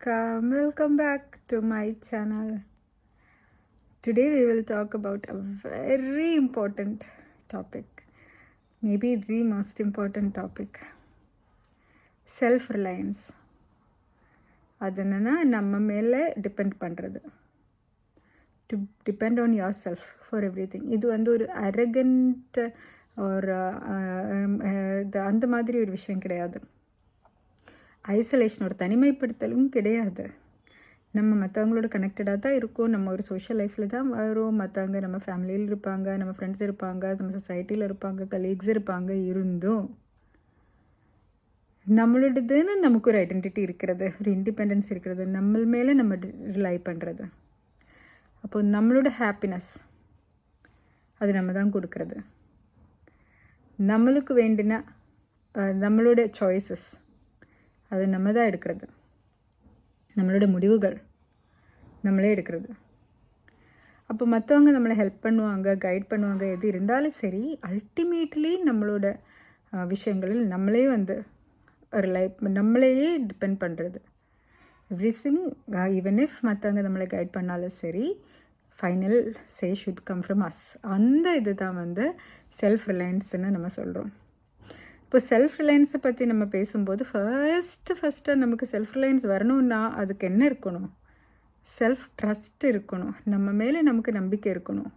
Welcome back to my channel. Today we will talk about a very important topic, maybe the most important topic, self-reliance. அது என்னன்னா நம்ம மேலே depend பண்ணுறது, to depend on your self for every thing. இது வந்து ஒரு arrogant ஒரு அந்த மாதிரி ஒரு விஷயம் கிடையாது. ஐசோலேஷன், ஒரு தனிமைப்படுத்தலும் கிடையாது. நம்ம மற்றவங்களோட கனெக்டடாக தான் இருக்கோம். நம்ம ஒரு சோஷியல் லைஃப்பில் தான் வரோம். மற்றவங்க நம்ம ஃபேமிலியில் இருப்பாங்க, நம்ம ஃப்ரெண்ட்ஸ் இருப்பாங்க, நம்ம சொசைட்டியில் இருப்பாங்க, கலீக்ஸ் இருப்பாங்க. இருந்தும் நம்மளோடதுன்னு நமக்கு ஒரு ஐடென்டிட்டி இருக்கிறது, ஒரு இண்டிபெண்டன்ஸ் இருக்கிறது, நம்ம மேலே நம்ம ரிலை பண்ணுறது. அப்போது நம்மளோட ஹாப்பினஸ் அது நம்ம தான் கொடுக்கறது. நம்மளுக்கு வேண்டின நம்மளோட சாய்ஸஸ் அது நம்ம தான் எடுக்கிறது. நம்மளோட முடிவுகள் நம்மளே எடுக்கிறது. அப்போ மற்றவங்க நம்மளை ஹெல்ப் பண்ணுவாங்க, கைட் பண்ணுவாங்க, எது இருந்தாலும் சரி, அல்டிமேட்லி நம்மளோட விஷயங்களில் நம்மளே வந்து ஒரு நம்மளையே டிபெண்ட் பண்ணுறது. எவ்ரி திங், ஈவன் இஃப் மற்றவங்க நம்மளை கைட் பண்ணாலும் சரி, final say should come from us. அந்த இது தான் வந்து செல்ஃப் ரிலையன்ஸ்ன்னு நம்ம சொல்கிறோம். இப்போ செல்ஃப் ரிலையன்ஸை பற்றி நம்ம பேசும்போது ஃபஸ்ட்டு நமக்கு செல்ஃப் ரிலையன்ஸ் வரணும்னா அதுக்கு என்ன இருக்கணும்? செல்ஃப் ட்ரஸ்ட் இருக்கணும். நம்ம மேலே நமக்கு நம்பிக்கை இருக்கணும்.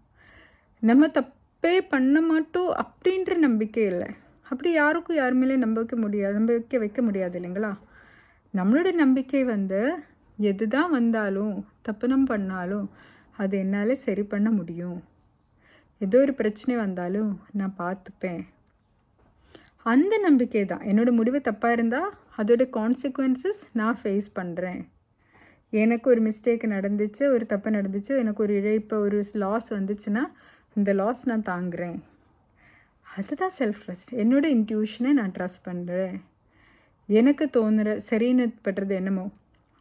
நம்ம தப்பே பண்ண மாட்டோம் அப்படின்ற நம்பிக்கை இல்லை. அப்படி யாருக்கும் யார் மேலே நம்பிக்கை வைக்க முடியாது இல்லைங்களா? நம்மளோட நம்பிக்கை வந்து எது தான் வந்தாலும், தப்பு நம்ம பண்ணாலும் அது என்னால் சரி பண்ண முடியும். ஏதோ ஒரு பிரச்சனை வந்தாலும் நான் பார்த்துப்பேன். அந்த நம்பிக்கை தான். என்னோடய முடிவு தப்பாக இருந்தால் அதோட கான்சிக்வன்சஸ் நான் ஃபேஸ் பண்ணுறேன். எனக்கு ஒரு மிஸ்டேக் நடந்துச்சு, ஒரு தப்பு நடந்துச்சு, எனக்கு ஒரு இழப்பு, ஒரு லாஸ் வந்துச்சுன்னா இந்த லாஸ் நான் தாங்குகிறேன். அதுதான் செல்ஃப் ட்ரஸ்ட். என்னோடய இன்ட்யூஷனை நான் ட்ரஸ்ட் பண்ணுறேன். எனக்கு தோணுற சரின்னு படுறது என்னமோ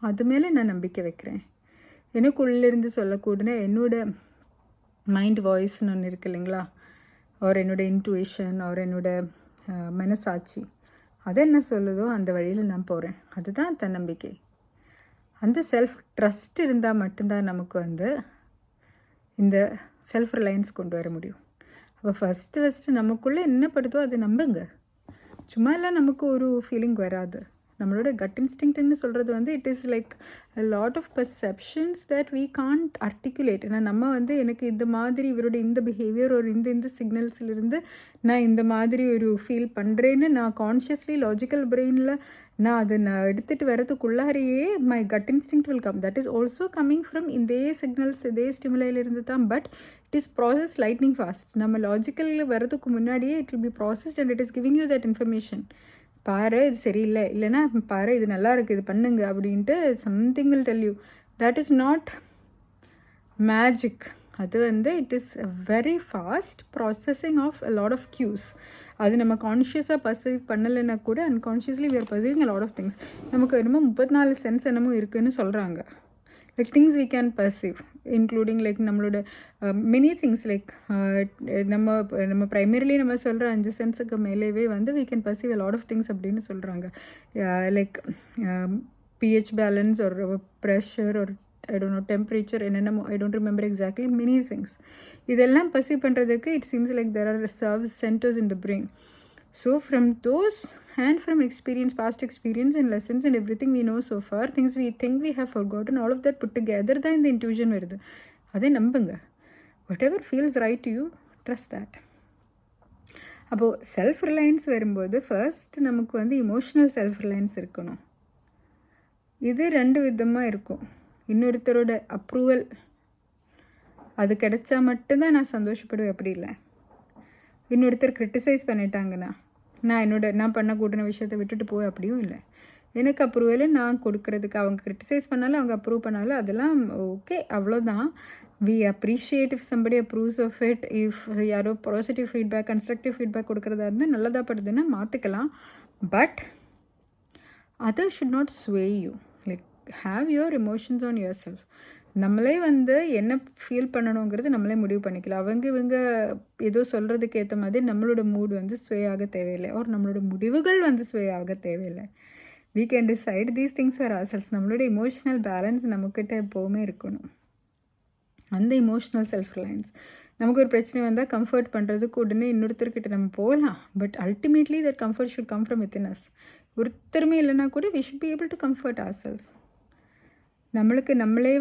அது மேலே நான் நம்பிக்கை வைக்கிறேன். எனக்கு உள்ளிருந்து சொல்லக்கூடனே என்னோடய மைண்ட் வாய்ஸ்னு ஒன்று இருக்குது இல்லைங்களா, ஒரு என்னோடய இன்ட்யூஷன், ஒரு என்னோடய மனசாட்சி அதை என்ன சொல்லுதோ அந்த வழியில் நான் போகிறேன். அதுதான் தன்னம்பிக்கை. அந்த செல்ஃப் ட்ரஸ்ட் இருந்தால் மட்டும்தான் நமக்கு வந்து இந்த செல்ஃப் ரிலையன்ஸ் கொண்டு வர முடியும். அப்போ ஃபஸ்ட்டு நமக்குள்ளே என்ன படுதோ அதை நம்புங்க. சும்மா எல்லாம் நமக்கு ஒரு ஃபீலிங் வராது. நம்மளோட கட் இன்ஸ்டிங்க்ட்னு சொல்கிறது வந்து it is like a lot of perceptions that we can't articulate. ஏன்னா நம்ம வந்து எனக்கு இந்த மாதிரி இவரோட இந்த பிஹேவியர் ஒரு இந்த சிக்னல்ஸ்லேருந்து நான் இந்த மாதிரி ஒரு ஃபீல் பண்ணுறேன்னு நான் கான்ஷியஸ்லி லாஜிக்கல் பிரெயினில் நான் அதை எடுத்துகிட்டு வரதுக்குள்ளாரையே my gut instinct will come. That is also coming from இதே சிக்னல்ஸ், இதே ஸ்டிமுலையிலிருந்து தான். But it is process lightning fast. நம்ம லாஜிக்கலில் வரதுக்கு முன்னாடியே it will be processed and it is giving you that information. பாரு இது சரியில்லை, இல்லைனா பாரு இது நல்லா இருக்குது, இது பண்ணுங்க அப்படின்ட்டு something will tell you. That is not magic. அது வந்து it is very fast processing of a lot of cues. அது நம்ம கான்ஷியஸாக பர்சீவ் பண்ணலைன்னா கூட unconsciously we are perceiving a lot of things. நமக்கு என்னமோ 34 சென்ஸ் என்னமோ இருக்குதுன்னு சொல்கிறாங்க. Like things we can perceive, including like நம்மளோட many things like நம்ம ப்ரைமரிலி நம்ம சொல்கிற 5 சென்ஸுக்கு மேலேவே வந்து we can perceive a lot of things அப்படின்னு சொல்கிறாங்க. Like pH balance or pressure or I don't know temperature, என்னென்னமோ I don't remember exactly, many things. இதெல்லாம் perceive பண்ணுறதுக்கு it seems like there are reserve centers in the brain. So from those and from experience, past experience and lessons and everything we know so far, things we think we have forgotten, all of that put together தான் இந்த intuition வருது. அதே நம்புங்க. whatever feels right to you, trust that. அப்போது self reliance வரும்போது first நமக்கு வந்து emotional self Reliance இருக்கணும். இது 2 விதமாக இருக்கும். இன்னொருத்தரோட அப்ரூவல் அது கிடைச்சா மட்டும்தான் நான் சந்தோஷப்படுவேன், அப்படி இல்லை. இன்னொருத்தர் கிரிட்டிசைஸ் பண்ணிட்டாங்கன்னா நான் பண்ணக்கூடாத விஷயத்தை விட்டுட்டு போய் அப்படியும் இல்லை. எனக்கு அப்ரூவல் நான் கொடுக்கறதுக்கு அவங்க கிரிட்டிசைஸ் பண்ணாலும் அவங்க அப்ரூவ் பண்ணாலும் அதெல்லாம் ஓகே, அவ்வளோதான். We appreciate if somebody approves of it. If யாரோ பாசிட்டிவ் ஃபீட்பேக், கன்ஸ்ட்ரக்டிவ் ஃபீட்பேக் கொடுக்குறதா இருந்தால் நல்லதாக படுதுன்னா மாற்றிக்கலாம். But other should not sway you. Like have your emotions on yourself. நம்மளே வந்து என்ன ஃபீல் பண்ணணுங்கிறது நம்மளே முடிவு பண்ணிக்கலாம். இவங்க ஏதோ சொல்கிறதுக்கு ஏற்ற மாதிரி நம்மளோட மூட் வந்து ஸ்வே ஆக தேவையில்லை, ஒரு நம்மளோட முடிவுகள் வந்து ஸ்வே ஆக தேவையில்லை. we can decide these things for ourselves. நம்மளோட இமோஷனல் பேலன்ஸ் நம்மக்கிட்ட எப்போவுமே இருக்கணும். அந்த இமோஷ்னல் செல்ஃப் ரிலையன்ஸ். நமக்கு ஒரு பிரச்சனை வந்தால் கம்ஃபர்ட் பண்ணுறதுக்கு உடனே இன்னொருத்தர்கிட்ட நம்ம போகலாம். But ultimately that comfort should come from within us. ஒருத்தருமே இல்லைனா கூட we should be able to comfort ourselves. நம்மளுக்கு நம்மளே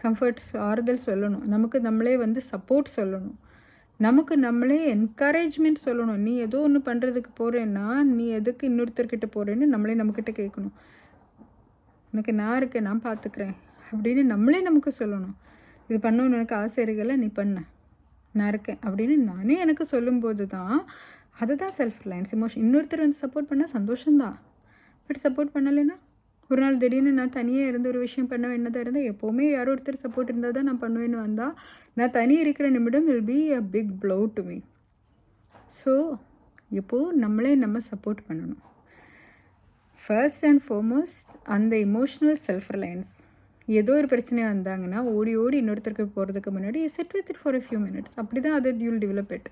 கம்ஃபர்ட் ஆறுதல் சொல்லணும். நமக்கு நம்மளே சப்போர்ட் சொல்லணும். நமக்கு நம்மளே என்கரேஜ்மெண்ட் சொல்லணும். நீ ஏதோ ஒன்று பண்ணுறதுக்கு போகிறேன்னா நீ எதுக்கு இன்னொருத்தர்கிட்ட போகிறேன்னு நம்மளே நம்மக்கிட்ட கேட்கணும். உனக்கு நான் இருக்கேன், நான் பார்த்துக்கிறேன் அப்படின்னு நம்மளே நமக்கு சொல்லணும். இது பண்ணணும்னு எனக்கு ஆசை இருக்குல்ல, நீ பண்ண, நான் இருக்கேன் அப்படின்னு நானே எனக்கு சொல்லும்போது தான் அதுதான் செல்ஃப் ரிலையன்ஸ். இன்னொருத்தர் சப்போர்ட் பண்ணால் சந்தோஷம்தான். பட் சப்போர்ட் பண்ணலைன்னா ஒரு நாள் திடீர்னு நான் தனியாக இருந்து ஒரு விஷயம் பண்ண வேண்டியதாக இருந்தால், எப்போவுமே யாரோ ஒருத்தர் சப்போர்ட் இருந்தால் தான் நான் பண்ணுவேன்னு வந்தால் நான் தனியாக இருக்கிற நிமிடம் will be a big blow to me. So எப்போது நம்மளே நம்ம சப்போர்ட் பண்ணணும். ஃபர்ஸ்ட் அண்ட் ஃபார்மோஸ்ட் அந்த இமோஷ்னல் செல்ஃப் ரிலையன்ஸ். ஏதோ ஒரு பிரச்சனை வந்தாங்கன்னா ஓடி இன்னொருத்தருக்கு போகிறதுக்கு முன்னாடி sit with it for a few minutes. அப்படி தான் அது யூல் டெவலப் இட்.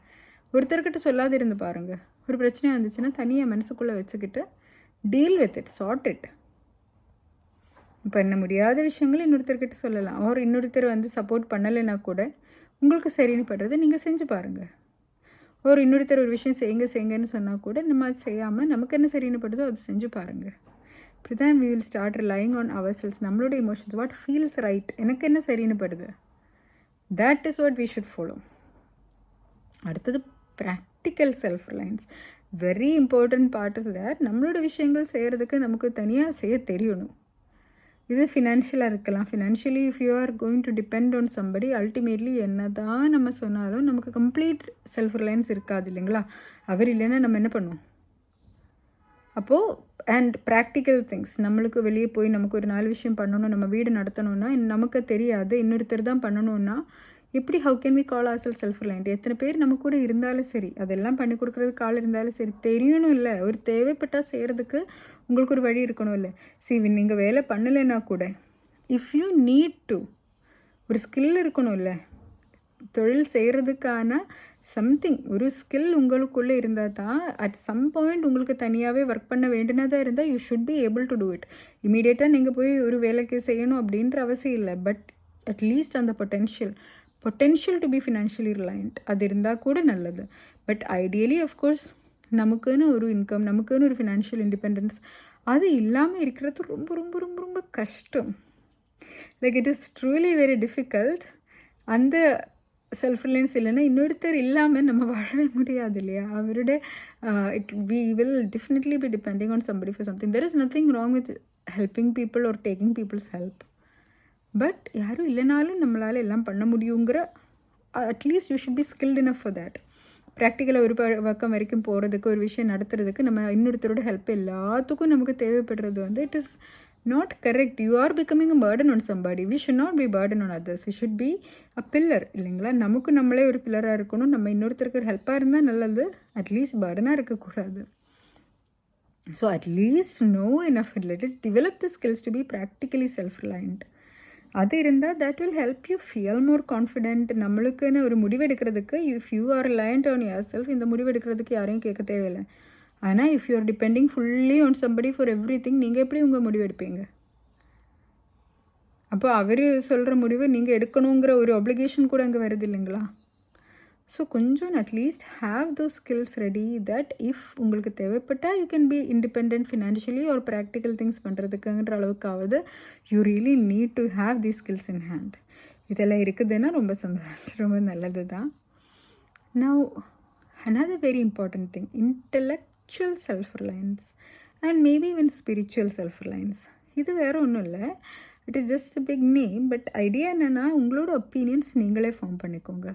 ஒருத்தர்கிட்ட சொல்லாது இருந்து பாருங்கள். ஒரு பிரச்சனை வந்துச்சுன்னா தனியாக மனசுக்குள்ளே வச்சுக்கிட்டு deal with it, chart it. பண்ண முடியாத விஷயங்கள் இன்னொருத்தர்கிட்ட சொல்லலாம். அவர் இன்னொருத்தர் சப்போர்ட் பண்ணலைன்னா கூட உங்களுக்கு சரின்னு படுறதை நீங்கள் செஞ்சு பாருங்கள். இன்னொருத்தர் ஒரு விஷயம் செய்யுங்கன்னு சொன்னால் கூட நம்ம அது செய்யாமல் நமக்கு என்ன சரின்னு படுதோ அது செஞ்சு பாருங்கள். இப்படி தான் we will start relying on ourselves. நம்மளோட இமோஷன்ஸ், வாட் ஃபீல்ஸ் ரைட், எனக்கு என்ன சரின்னு படுது, that is what we should follow. அடுத்தது practical self Reliance. Very important part is that நம்மளோட விஷயங்கள் செய்கிறதுக்கு நமக்கு தனியாக செய்ய தெரியணும். இது ஃபினான்ஷியலாக இருக்கலாம். Financially if you are going to depend on somebody, ultimately என்ன தான் நம்ம சொன்னாலும் நமக்கு கம்ப்ளீட் செல்ஃப் ரிலையன்ஸ் இருக்காது இல்லைங்களா. அவர் இல்லைன்னா நம்ம என்ன பண்ணுவோம் அப்போது. அண்ட் ப்ராக்டிக்கல் திங்ஸ், நம்மளுக்கு வெளியே போய் நமக்கு ஒரு 4 விஷயம் பண்ணணும், நம்ம வீடு நடத்தணும்னா நமக்கு தெரியாது, இன்னொருத்தர் தான் பண்ணணும்னா எப்படி how can we call our self reliant? எத்தனை பேர் நம்ம கூட இருந்தாலும் சரி, அதெல்லாம் பண்ணி கொடுக்குறதுக்கு ஆள் இருந்தாலும் சரி, தெரியணும் இல்லை, ஒரு தேவைப்பட்டால் செய்கிறதுக்கு உங்களுக்கு ஒரு வழி இருக்கணும் இல்லை. நீங்கள் வேலை பண்ணலைன்னா கூட இஃப் யூ நீட் டு ஒரு ஸ்கில் இருக்கணும் இல்லை, தொழில் செய்கிறதுக்கான சம்திங் ஒரு ஸ்கில் உங்களுக்குள்ளே இருந்தால் தான் அட் சம் பாயிண்ட் உங்களுக்கு தனியாகவே ஒர்க் பண்ண வேண்டினதாக இருந்தால் you should be able to do it. இமீடியட்டாக நீங்கள் போய் ஒரு வேலைக்கு செய்யணும் அப்படின்ற அவசியம் இல்லை. பட் அட்லீஸ்ட் அந்த potential to be financially reliant அது இருந்தால் கூட நல்லது. பட் ஐடியலி அஃப்கோர்ஸ் நமக்குன்னு ஒரு இன்கம், நமக்குன்னு ஒரு ஃபினான்ஷியல் இண்டிபெண்டன்ஸ் அது இல்லாமல் இருக்கிறது ரொம்ப ரொம்ப ரொம்ப ரொம்ப கஷ்டம். Like it is truly very difficult. அந்த செல்ஃப் ரிலையன்ஸ் இல்லைன்னா இன்னொருத்தர் இல்லாமல் நம்ம வாழவே முடியாது இல்லையா. அவரோட we will definitely be depending on somebody for something. There is nothing wrong with helping people or taking people's help. But யாரும் இல்லைனாலும் நம்மளால் எல்லாம் பண்ண முடியுங்கிற at least you should be skilled enough for that. ப்ராக்டிக்கலாக ஒரு பக்கம் வரைக்கும் போகிறதுக்கு, ஒரு விஷயம் நடத்துறதுக்கு நம்ம இன்னொருத்தரோட ஹெல்ப் எல்லாத்துக்கும் நமக்கு தேவைப்படுறது it is not correct. You are becoming a burden on somebody. We should not be burden on others. We should be a pillar இல்லைங்களா. நமக்கு நம்மளே ஒரு பில்லராக இருக்கணும். நம்ம இன்னொருத்தருக்கு ஹெல்ப்பாக இருந்தால் நல்லது, அட்லீஸ்ட் பர்டனாக இருக்கக்கூடாது. So at least know enough. Let us develop the skills to be practically self-reliant. அது இருந்தால் that will help you feel more confident. நம்மளுக்குன்னு ஒரு முடிவெடுக்கிறதுக்கு if you are reliant on yourself, இந்த முடிவெடுக்கிறதுக்கு யாரையும் கேட்க தேவையில்லை. ஆனால் if you are depending fully on somebody for every thing, நீங்கள் எப்படி உங்கள் முடிவு எடுப்பீங்க? அப்போ அவர் சொல்கிற முடிவு நீங்கள் எடுக்கணுங்கிற ஒரு அப்ளிகேஷன் கூட அங்கே வருது இல்லைங்களா. ஸோ கொஞ்சம் at least have those skills ready that if உங்களுக்கு தேவைப்பட்டால் you can be independent financially ஒரு ப்ராக்டிக்கல் திங்ஸ் பண்ணுறதுக்குங்கிற அளவுக்காவது you really need to have the skills in hand. இதெல்லாம் இருக்குதுன்னா ரொம்ப சந்தோஷம், ரொம்ப நல்லது தான். Now another very important thing, intellectual self-reliance and maybe even spiritual self-reliance. இது வேறு ஒன்றும் இல்லை, it is just a big name. But idea என்னென்னா உங்களோட ஒப்பீனியன்ஸ் நீங்களே ஃபார்ம் பண்ணிக்கோங்க.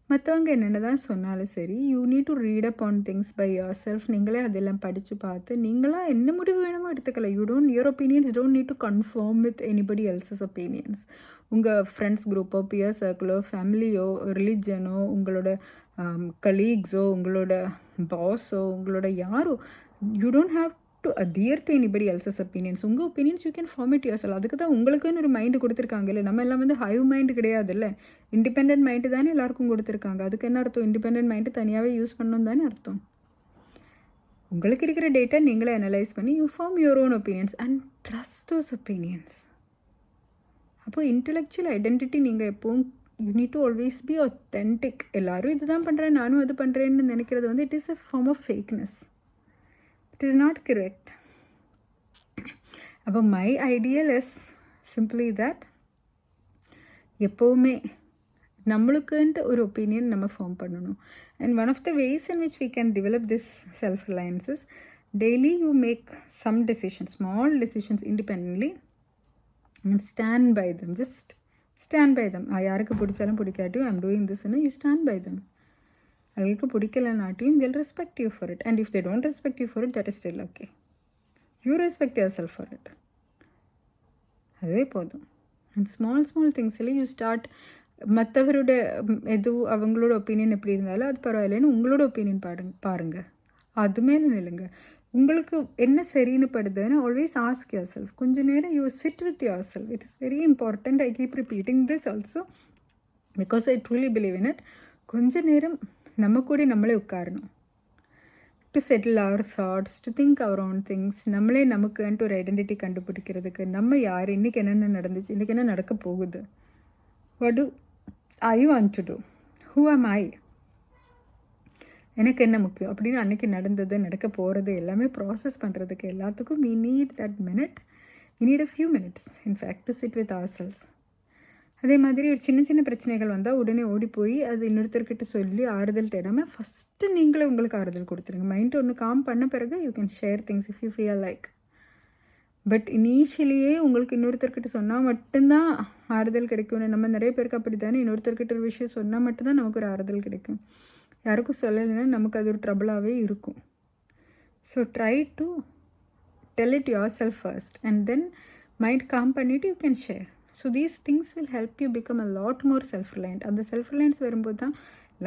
மற்றவங்க என்னென்ன தான் சொன்னாலும் சரி, you need to read up on things by yourself. நீங்களே அதெல்லாம் படித்து பார்த்து நீங்களாக என்ன முடிவு வேணுமோ எடுத்துக்கலாம். Your opinions don't need to conform with anybody else's opinions. உங்கள் ஃப்ரெண்ட்ஸ் குரூப்போ, பியர் சர்க்கிளோ, ஃபேமிலியோ, ரிலிஜனோ, உங்களோட கலீக்ஸோ, உங்களோட பாஸோ, உங்களோட யாரோ, you don't have to adhere to anybody else's opinions. உங்கள் opinions you can form it yourself. அதுக்கு தான் உங்களுக்குன்னு ஒரு மைண்டு கொடுத்துருக்காங்க இல்லை. நம்ம எல்லாம் ஹைவ் மைண்டு கிடையாது இல்லை, இண்டிபெண்ட் மைண்டு தானே எல்லாருக்கும் கொடுத்துருக்காங்க. அதுக்கு என்ன அர்த்தம்? இண்டிபெண்ட் மைண்டு தனியாகவே யூஸ் பண்ணணும் தானே அர்த்தம். உங்களுக்கு இருக்கிற டேட்டா நீங்களே அனலைஸ் பண்ணி you form your own opinions and trust those opinions. அப்போது இன்டெலெக்சுவல் ஐடென்டிட்டி நீங்கள் எப்போவும் you need to always be authentic. எல்லோரும் இது தான் பண்ணுறேன் நானும் அது பண்ணுறேன்னு நினைக்கிறது வந்து it is a form of fakeness. It is not correct. அப்போ my ideal is simply that எப்போவுமே நம்மளுக்குன்ட்டு ஒரு ஒப்பீனியன் நம்ம ஃபார்ம் பண்ணணும். And one of the ways in which we can develop this self reliance is daily you make some decisions, small decisions independently and stand by them. Just stand by them. யாருக்கு பிடிச்சாலும் பிடிக்காட்டியும் I'm doing திஸ்ன்னு you stand by them. அவங்களுக்கு பிடிக்கலனாட்டியும் they'll respect you for it. And if they don't respect you for it, that is still okay. You respect yourself for it. அதுவே போதும். And small திங்ஸ்லேயே you start. மற்றவரோட அவங்களோட opinion எப்படி இருந்தாலும் அது பரவாயில்லைன்னு உங்களோட ஒப்பீனியன் பாருங்கள். அது மேலே நில்லுங்க. உங்களுக்கு என்ன சரின்னு படுதுன்னு ஆல்வேஸ் ஆஸ்க் யுவர் செல்ஃப். கொஞ்சம் நேரம் you sit with yourself. It is very important. I keep repeating this also because I truly believe in it. கொஞ்ச நேரம் நம்ம கூட நம்மளே உட்காரணும். To settle our thoughts, to think our own things. நம்மளே நமக்குன்ட்டு ஒரு ஐடென்டிட்டி கண்டுபிடிக்கிறதுக்கு நம்ம யார், இன்றைக்கி என்னென்ன நடந்துச்சு, இன்றைக்கி என்ன நடக்க போகுது, what do I want to do, who am I, எனக்கு என்ன முக்கியம் அப்படின்னு அன்றைக்கி நடந்தது நடக்க போகிறது எல்லாமே ப்ராசஸ் பண்ணுறதுக்கு எல்லாத்துக்கும் we need that minute, we need a few minutes in fact to sit with ourselves. அதே மாதிரி ஒரு சின்ன பிரச்சனைகள் வந்தால் உடனே ஓடி போய் அது இன்னொருத்தர்கிட்ட சொல்லி ஆறுதல் தேடாமல் ஃபஸ்ட்டு நீங்களே உங்களுக்கு ஆறுதல் கொடுத்துருங்க. மைண்ட் ஒன்று காம் பண்ண பிறகு you can share things if you feel like. But இனிஷியலியே உங்களுக்கு இன்னொருத்தர்கிட்ட சொன்னால் மட்டும்தான் ஆறுதல் கிடைக்கும்னு நம்ம நிறைய பேருக்கு அப்படி தானே. இன்னொருத்தர்கிட்ட ஒரு விஷயம் சொன்னால் மட்டும்தான் நமக்கு ஒரு ஆறுதல் கிடைக்கும். யாருக்கும் சொல்லலைன்னா நமக்கு அது ஒரு ட்ரபிளாகவே இருக்கும். So try to tell it yourself first and then mind calm பண்ணிவிட்டு you can share. So these things will help you become a lot more self reliant. அந்த செல்ஃப் ரிலையன்ஸ் வரும்போது தான்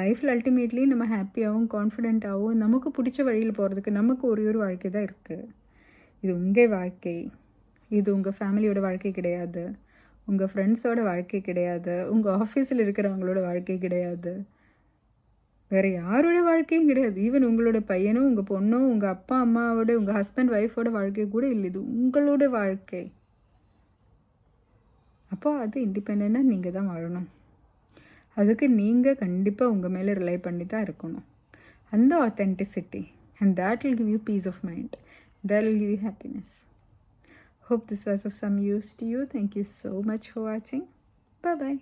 லைஃப்பில் அல்டிமேட்லி நம்ம ஹாப்பியாகவும் கான்ஃபிடென்ட்டாகவும் நமக்கு பிடிச்ச வழியில் போகிறதுக்கு நமக்கு ஒரு வாழ்க்கை தான் இருக்குது. இது உங்கள் வாழ்க்கை, இது உங்கள் ஃபேமிலியோட வாழ்க்கை கிடையாது, உங்கள் ஃப்ரெண்ட்ஸோட வாழ்க்கை கிடையாது, உங்கள் ஆஃபீஸில் இருக்கிறவங்களோட வாழ்க்கை கிடையாது, வேறு யாரோட வாழ்க்கையும் கிடையாது. ஈவன் உங்களோட பையனோ உங்கள் பொண்ணோ உங்கள் அப்பா அம்மாவோட உங்கள் ஹஸ்பண்ட் ஒய்ஃபோட வாழ்க்கை கூட இல்லை. இது உங்களோட வாழ்க்கை. அப்போ அது இண்டிபெண்ட்டாக நீங்கள் தான் வாழணும். அதுக்கு நீங்கள் கண்டிப்பாக உங்கள் மேலே ரிலை பண்ணி தான் இருக்கணும். அந்த authenticity and that will give you peace of mind. That will give you happiness. Hope this was of some use to you. Thank you so much for watching. Bye-bye.